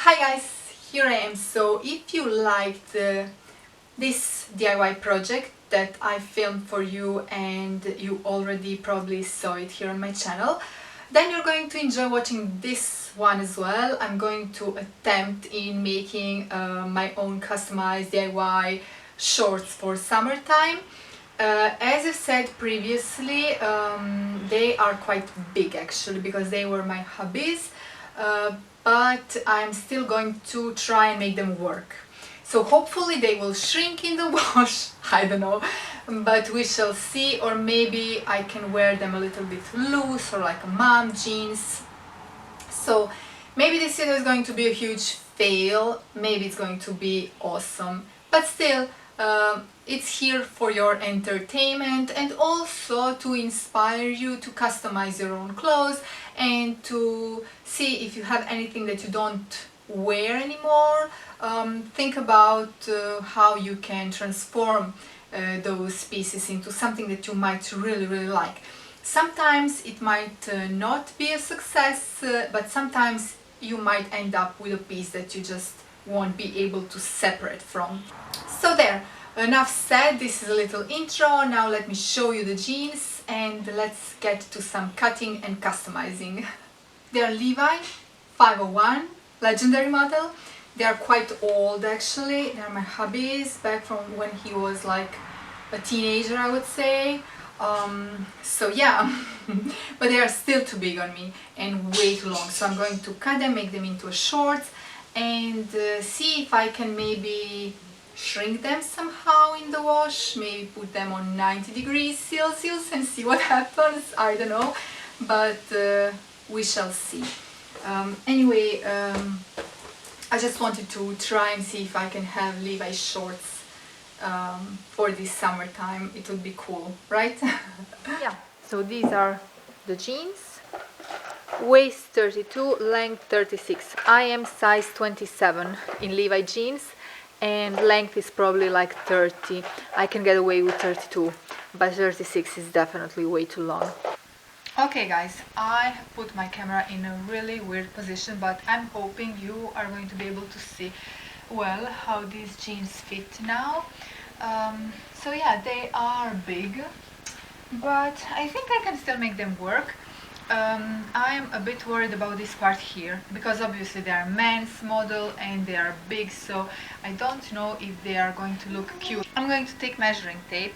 Hi guys, here I am. So if you liked this DIY project that I filmed for you and you already probably saw it here on my channel, then you're going to enjoy watching this one as well. I'm going to attempt in making my own customized DIY shorts for summertime. As I said previously, they are quite big actually because they were my hubbies, but I'm still going to try and make them work. So hopefully they will shrink in the wash, I don't know, but we shall see. Or maybe I can wear them a little bit loose or like a mom jeans. So maybe this video is going to be a huge fail, maybe it's going to be awesome, but still it's here for your entertainment and also to inspire you to customize your own clothes and to see if you have anything that you don't wear anymore. Think about how you can transform those pieces into something that you might really like. Sometimes it might not be a success, but sometimes you might end up with a piece that you just won't be able to separate from. So there, enough said, this is a little intro. Now let me show you the jeans and let's get to some cutting and customizing. They are Levi 501, legendary model. They are quite old actually. They are my hubby's back from when he was like a teenager, I would say. So yeah, but they are still too big on me and way too long. So I'm going to cut them, make them into a shorts and see if I can maybe shrink them somehow in the wash, maybe put them on 90 degrees Celsius and see what happens. I don't know, but we shall see. Anyway, I just wanted to try and see if I can have Levi shorts for this summertime. It would be cool, right? Yeah, so these are the jeans. Waist 32, length 36. I am size 27 in Levi jeans and length is probably like 30. I can get away with 32, but 36 is definitely way too long. Okay guys, I have put my camera in a really weird position, but I'm hoping you are going to be able to see well how these jeans fit now. So yeah, they are big, but I think I can still make them work. I'm a bit worried about this part here because obviously they are men's model and they are big, so I don't know if they are going to look cute. I'm going to take measuring tape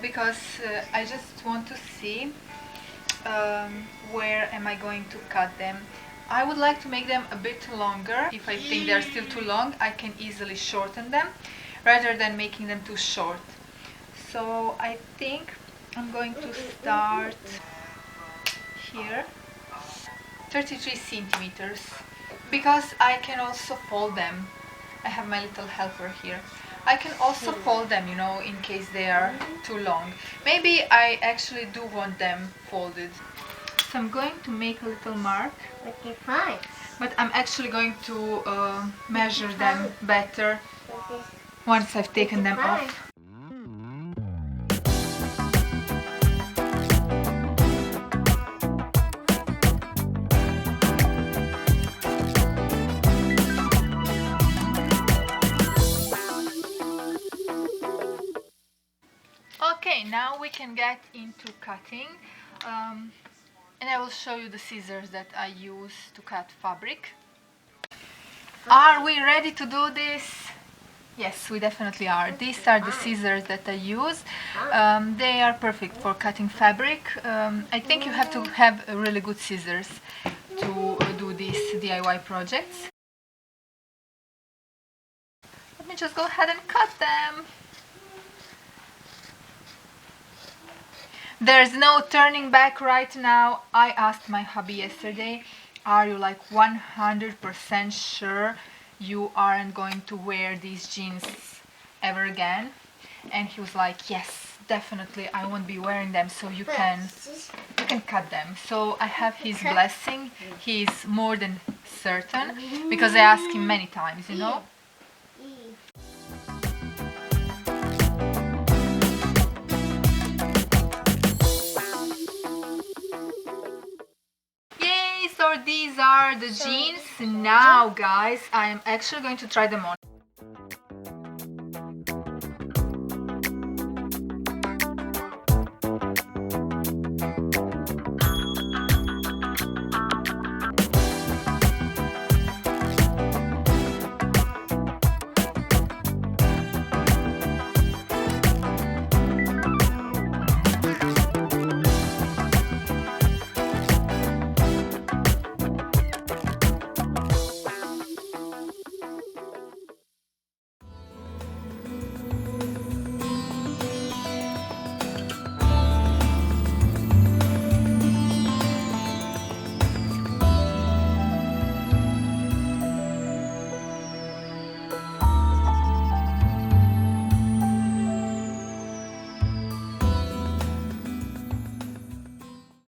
because I just want to see where am I going to cut them. I would like to make them a bit longer. If I think they're still too long, I can easily shorten them rather than making them too short. So I think I'm going to start here, 33 centimeters, because I can also fold them. I have my little helper here. I can also fold them, you know, in case they are too long. Maybe I actually do want them folded. So I'm going to make a little mark. Okay, fine. But I'm actually going to measure them better once I've taken them off. Okay, now we can get into cutting, and I will show you the scissors that I use to cut fabric. Are we ready to do this? Yes, we definitely are. These are the scissors that I use. They are perfect for cutting fabric. I think you have to have really good scissors to do these DIY projects. Let me just go ahead and cut them. There's no turning back right now. I asked my hubby yesterday, are you like 100% sure you aren't going to wear these jeans ever again? And he was like, yes, definitely, I won't be wearing them, so you can cut them. So I have his blessing. He's more than certain because I asked him many times, you know. store. These are the jeans. Now guys, I am actually going to try them on.